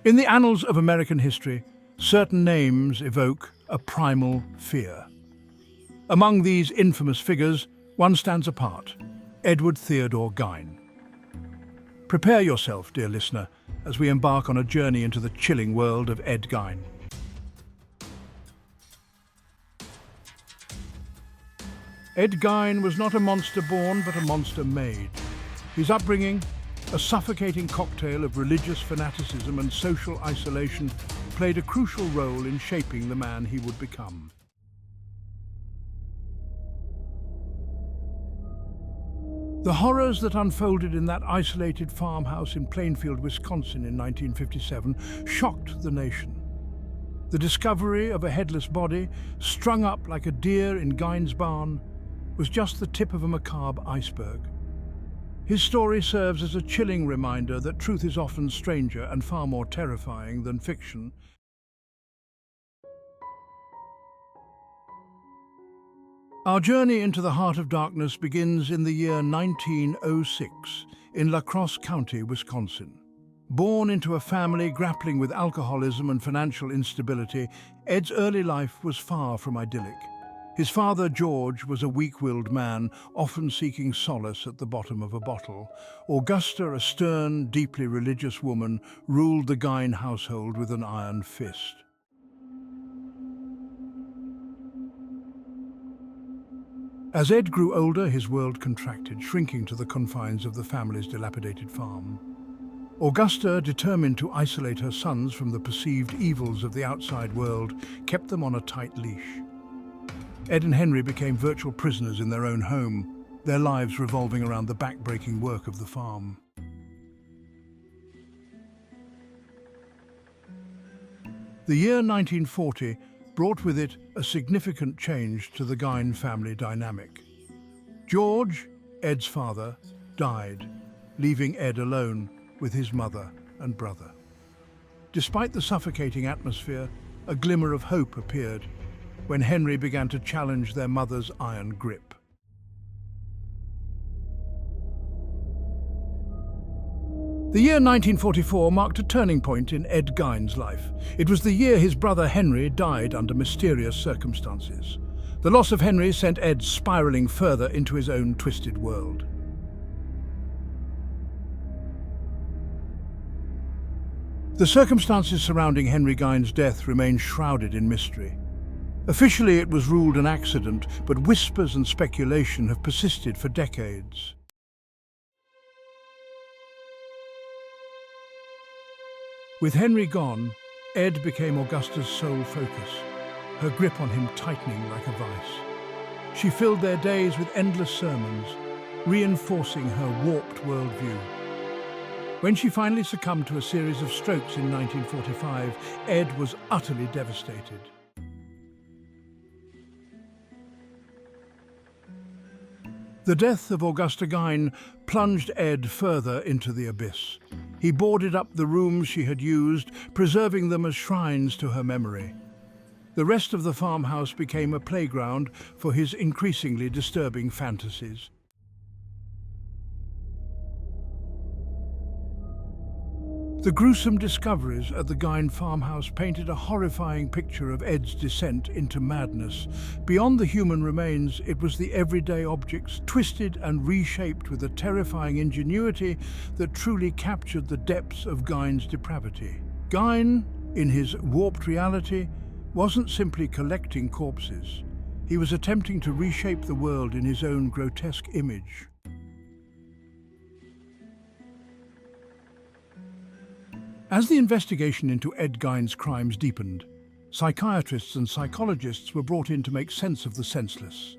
In the annals of American history, certain names evoke a primal fear. Among these infamous figures, one stands apart: Edward Theodore Gein. Prepare yourself, dear listener, as we embark on a journey into the chilling world of Ed Gein. Ed Gein was not a monster born, but a monster made. His upbringing, a suffocating cocktail of religious fanaticism and social isolation, played a crucial role in shaping the man he would become. The horrors that unfolded in that isolated farmhouse in Plainfield, Wisconsin in 1957 shocked the nation. The discovery of a headless body, strung up like a deer in Gein's barn, was just the tip of a macabre iceberg. His story serves as a chilling reminder that truth is often stranger and far more terrifying than fiction. Our journey into the heart of darkness begins in the year 1906 in La Crosse County, Wisconsin. Born into a family grappling with alcoholism and financial instability, Ed's early life was far from idyllic. His father, George, was a weak-willed man, often seeking solace at the bottom of a bottle. Augusta, a stern, deeply religious woman, ruled the Gein household with an iron fist. As Ed grew older, his world contracted, shrinking to the confines of the family's dilapidated farm. Augusta, determined to isolate her sons from the perceived evils of the outside world, kept them on a tight leash. Ed and Henry became virtual prisoners in their own home, their lives revolving around the back-breaking work of the farm. The year 1940 brought with it a significant change to the Gein family dynamic. George, Ed's father, died, leaving Ed alone with his mother and brother. Despite the suffocating atmosphere, a glimmer of hope appeared when Henry began to challenge their mother's iron grip. The year 1944 marked a turning point in Ed Gein's life. It was the year his brother Henry died under mysterious circumstances. The loss of Henry sent Ed spiraling further into his own twisted world. The circumstances surrounding Henry Gein's death remain shrouded in mystery. Officially, it was ruled an accident, but whispers and speculation have persisted for decades. With Henry gone, Ed became Augusta's sole focus, her grip on him tightening like a vice. She filled their days with endless sermons, reinforcing her warped worldview. When she finally succumbed to a series of strokes in 1945, Ed was utterly devastated. The death of Augusta Gein plunged Ed further into the abyss. He boarded up the rooms she had used, preserving them as shrines to her memory. The rest of the farmhouse became a playground for his increasingly disturbing fantasies. The gruesome discoveries at the Gein farmhouse painted a horrifying picture of Ed's descent into madness. Beyond the human remains, it was the everyday objects, twisted and reshaped with a terrifying ingenuity that truly captured the depths of Gein's depravity. Gein, in his warped reality, wasn't simply collecting corpses. He was attempting to reshape the world in his own grotesque image. As the investigation into Ed Gein's crimes deepened, psychiatrists and psychologists were brought in to make sense of the senseless.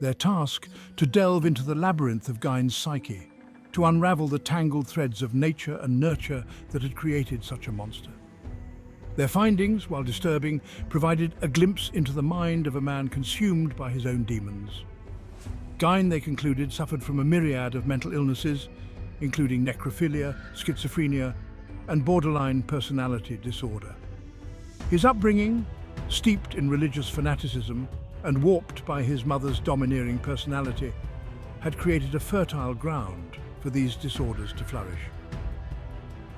Their task, to delve into the labyrinth of Gein's psyche, to unravel the tangled threads of nature and nurture that had created such a monster. Their findings, while disturbing, provided a glimpse into the mind of a man consumed by his own demons. Gein, they concluded, suffered from a myriad of mental illnesses, including necrophilia, schizophrenia, and borderline personality disorder. His upbringing, steeped in religious fanaticism and warped by his mother's domineering personality, had created a fertile ground for these disorders to flourish.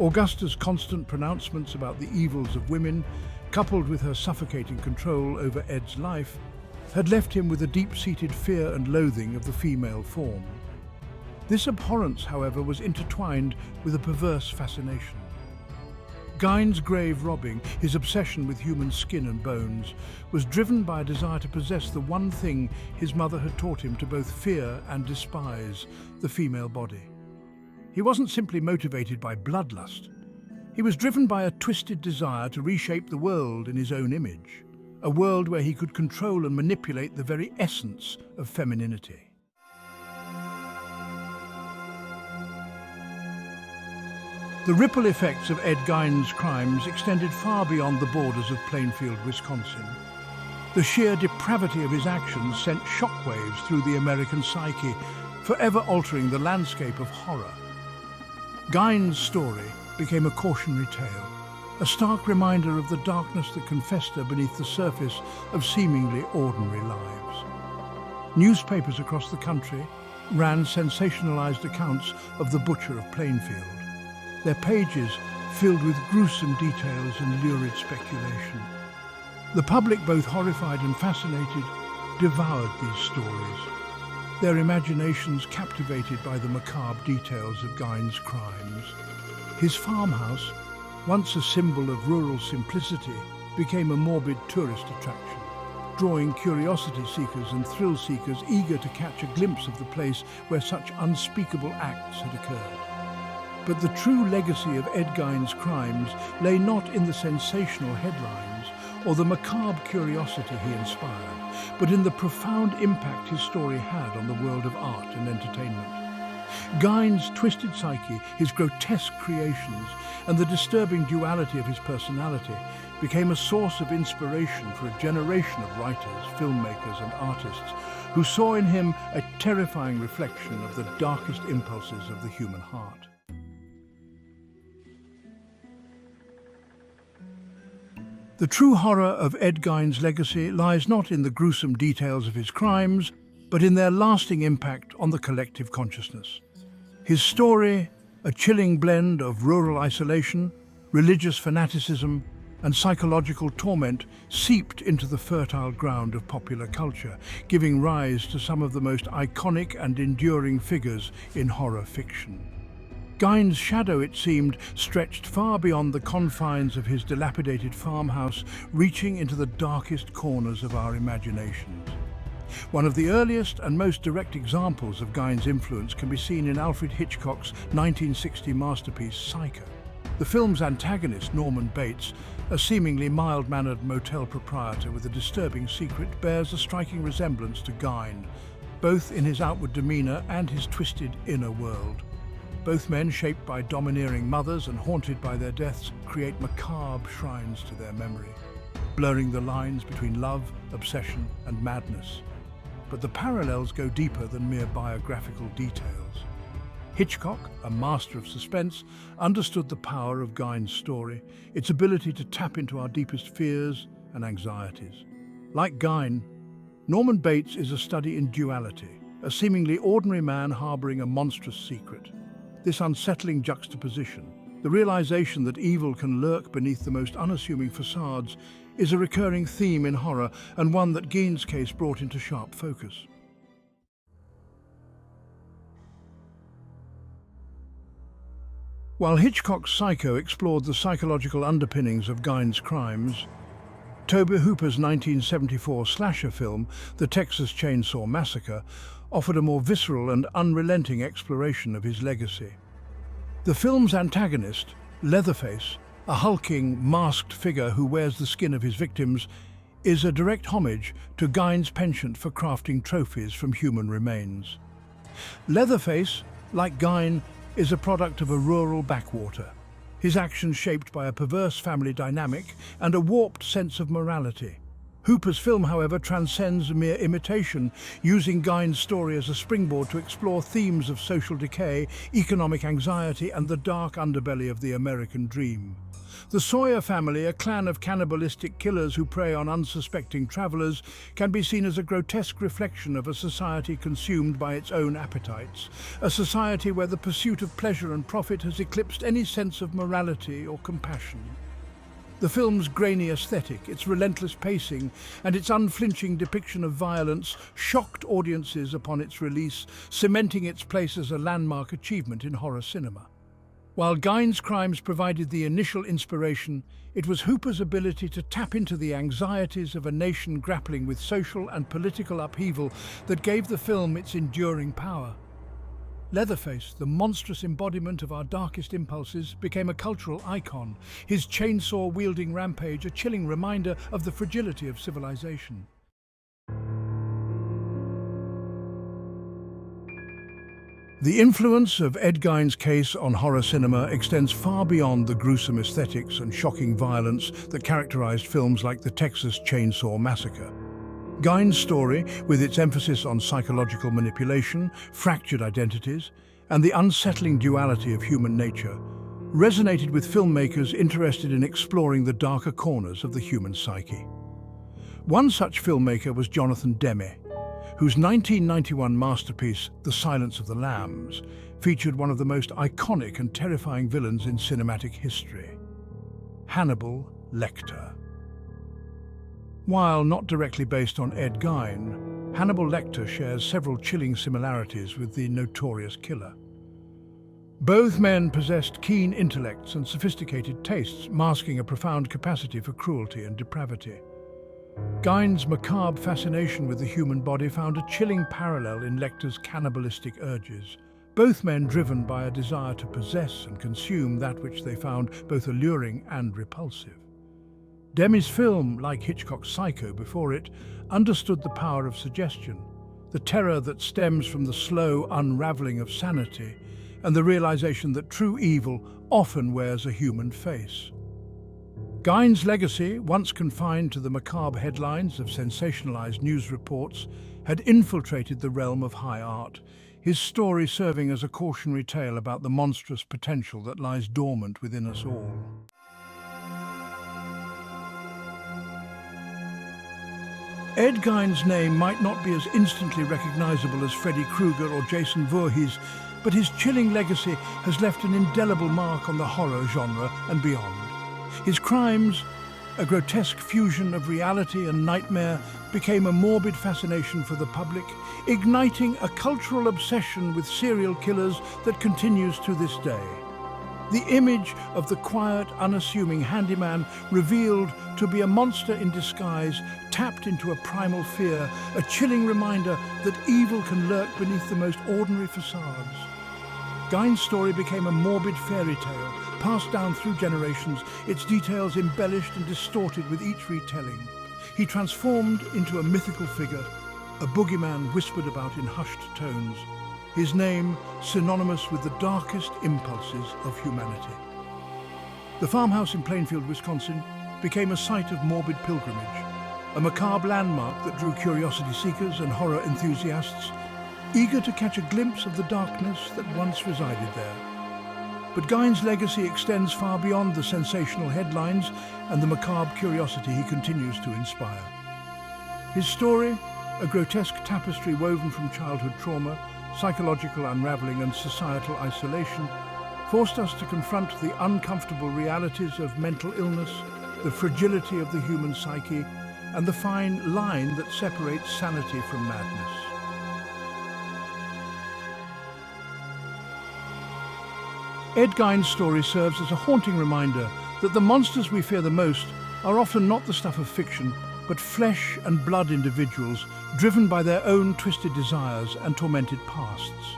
Augusta's constant pronouncements about the evils of women, coupled with her suffocating control over Ed's life, had left him with a deep-seated fear and loathing of the female form. This abhorrence, however, was intertwined with a perverse fascination. Gein's grave robbing, his obsession with human skin and bones, was driven by a desire to possess the one thing his mother had taught him to both fear and despise, the female body. He wasn't simply motivated by bloodlust. He was driven by a twisted desire to reshape the world in his own image, a world where he could control and manipulate the very essence of femininity. The ripple effects of Ed Gein's crimes extended far beyond the borders of Plainfield, Wisconsin. The sheer depravity of his actions sent shockwaves through the American psyche, forever altering the landscape of horror. Gein's story became a cautionary tale, a stark reminder of the darkness that can fester beneath the surface of seemingly ordinary lives. Newspapers across the country ran sensationalized accounts of the butcher of Plainfield, their pages filled with gruesome details and lurid speculation. The public, both horrified and fascinated, devoured these stories, their imaginations captivated by the macabre details of Gein's crimes. His farmhouse, once a symbol of rural simplicity, became a morbid tourist attraction, drawing curiosity seekers and thrill seekers eager to catch a glimpse of the place where such unspeakable acts had occurred. But the true legacy of Ed Gein's crimes lay not in the sensational headlines or the macabre curiosity he inspired, but in the profound impact his story had on the world of art and entertainment. Gein's twisted psyche, his grotesque creations, and the disturbing duality of his personality became a source of inspiration for a generation of writers, filmmakers, and artists who saw in him a terrifying reflection of the darkest impulses of the human heart. The true horror of Ed Gein's legacy lies not in the gruesome details of his crimes, but in their lasting impact on the collective consciousness. His story, a chilling blend of rural isolation, religious fanaticism, and psychological torment, seeped into the fertile ground of popular culture, giving rise to some of the most iconic and enduring figures in horror fiction. Gein's shadow, it seemed, stretched far beyond the confines of his dilapidated farmhouse, reaching into the darkest corners of our imaginations. One of the earliest and most direct examples of Gein's influence can be seen in Alfred Hitchcock's 1960 masterpiece Psycho. The film's antagonist, Norman Bates, a seemingly mild-mannered motel proprietor with a disturbing secret, bears a striking resemblance to Gein, both in his outward demeanor and his twisted inner world. Both men, shaped by domineering mothers and haunted by their deaths, create macabre shrines to their memory, blurring the lines between love, obsession, and madness. But the parallels go deeper than mere biographical details. Hitchcock, a master of suspense, understood the power of Gein's story, its ability to tap into our deepest fears and anxieties. Like Gein, Norman Bates is a study in duality, a seemingly ordinary man harboring a monstrous secret. This unsettling juxtaposition, the realization that evil can lurk beneath the most unassuming facades, is a recurring theme in horror and one that Gein's case brought into sharp focus. While Hitchcock's Psycho explored the psychological underpinnings of Gein's crimes, Tobe Hooper's 1974 slasher film, The Texas Chainsaw Massacre, offered a more visceral and unrelenting exploration of his legacy. The film's antagonist, Leatherface, a hulking, masked figure who wears the skin of his victims, is a direct homage to Gein's penchant for crafting trophies from human remains. Leatherface, like Gein, is a product of a rural backwater, his actions shaped by a perverse family dynamic and a warped sense of morality. Hooper's film, however, transcends mere imitation, using Gein's story as a springboard to explore themes of social decay, economic anxiety, and the dark underbelly of the American dream. The Sawyer family, a clan of cannibalistic killers who prey on unsuspecting travelers, can be seen as a grotesque reflection of a society consumed by its own appetites, a society where the pursuit of pleasure and profit has eclipsed any sense of morality or compassion. The film's grainy aesthetic, its relentless pacing, and its unflinching depiction of violence shocked audiences upon its release, cementing its place as a landmark achievement in horror cinema. While Gein's crimes provided the initial inspiration, it was Hooper's ability to tap into the anxieties of a nation grappling with social and political upheaval that gave the film its enduring power. Leatherface, the monstrous embodiment of our darkest impulses, became a cultural icon, his chainsaw-wielding rampage a chilling reminder of the fragility of civilization. The influence of Ed Gein's case on horror cinema extends far beyond the gruesome aesthetics and shocking violence that characterized films like the Texas Chainsaw Massacre. Gein's story, with its emphasis on psychological manipulation, fractured identities, and the unsettling duality of human nature, resonated with filmmakers interested in exploring the darker corners of the human psyche. One such filmmaker was Jonathan Demme, whose 1991 masterpiece, The Silence of the Lambs, featured one of the most iconic and terrifying villains in cinematic history, Hannibal Lecter. While not directly based on Ed Gein, Hannibal Lecter shares several chilling similarities with the notorious killer. Both men possessed keen intellects and sophisticated tastes, masking a profound capacity for cruelty and depravity. Gein's macabre fascination with the human body found a chilling parallel in Lecter's cannibalistic urges, both men driven by a desire to possess and consume that which they found both alluring and repulsive. Demme's film, like Hitchcock's Psycho before it, understood the power of suggestion, the terror that stems from the slow unraveling of sanity, and the realization that true evil often wears a human face. Gein's legacy, once confined to the macabre headlines of sensationalized news reports, had infiltrated the realm of high art, his story serving as a cautionary tale about the monstrous potential that lies dormant within us all. Ed Gein's name might not be as instantly recognizable as Freddy Krueger or Jason Voorhees, but his chilling legacy has left an indelible mark on the horror genre and beyond. His crimes, a grotesque fusion of reality and nightmare, became a morbid fascination for the public, igniting a cultural obsession with serial killers that continues to this day. The image of the quiet, unassuming handyman, revealed to be a monster in disguise, tapped into a primal fear, a chilling reminder that evil can lurk beneath the most ordinary facades. Gein's story became a morbid fairy tale, passed down through generations, its details embellished and distorted with each retelling. He transformed into a mythical figure, a boogeyman whispered about in hushed tones, his name synonymous with the darkest impulses of humanity. The farmhouse in Plainfield, Wisconsin, became a site of morbid pilgrimage, a macabre landmark that drew curiosity seekers and horror enthusiasts, eager to catch a glimpse of the darkness that once resided there. But Gein's legacy extends far beyond the sensational headlines and the macabre curiosity he continues to inspire. His story, a grotesque tapestry woven from childhood trauma, psychological unraveling and societal isolation, forced us to confront the uncomfortable realities of mental illness, the fragility of the human psyche, and the fine line that separates sanity from madness. Ed Gein's story serves as a haunting reminder that the monsters we fear the most are often not the stuff of fiction, but flesh and blood individuals driven by their own twisted desires and tormented pasts.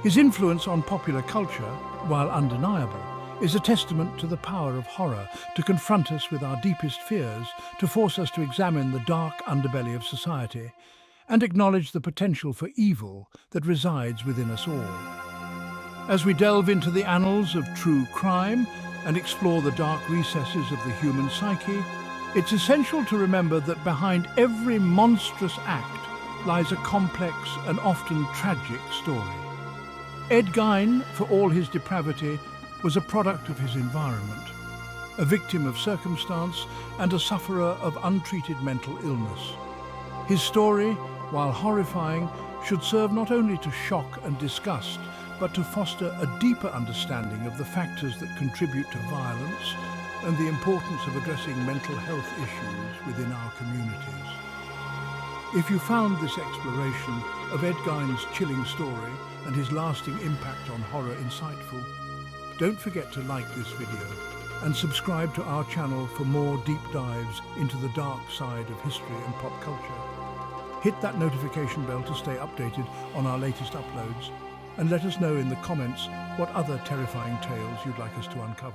His influence on popular culture, while undeniable, is a testament to the power of horror to confront us with our deepest fears, to force us to examine the dark underbelly of society, and acknowledge the potential for evil that resides within us all. As we delve into the annals of true crime and explore the dark recesses of the human psyche, it's essential to remember that behind every monstrous act lies a complex and often tragic story. Ed Gein, for all his depravity, was a product of his environment. a victim of circumstance and a sufferer of untreated mental illness. His story, while horrifying, should serve not only to shock and disgust, but to foster a deeper understanding of the factors that contribute to violence and the importance of addressing mental health issues within our communities. If you found this exploration of Ed Gein's chilling story and his lasting impact on horror insightful, don't forget to like this video and subscribe to our channel for more deep dives into the dark side of history and pop culture. Hit that notification bell to stay updated on our latest uploads, and let us know in the comments what other terrifying tales you'd like us to uncover.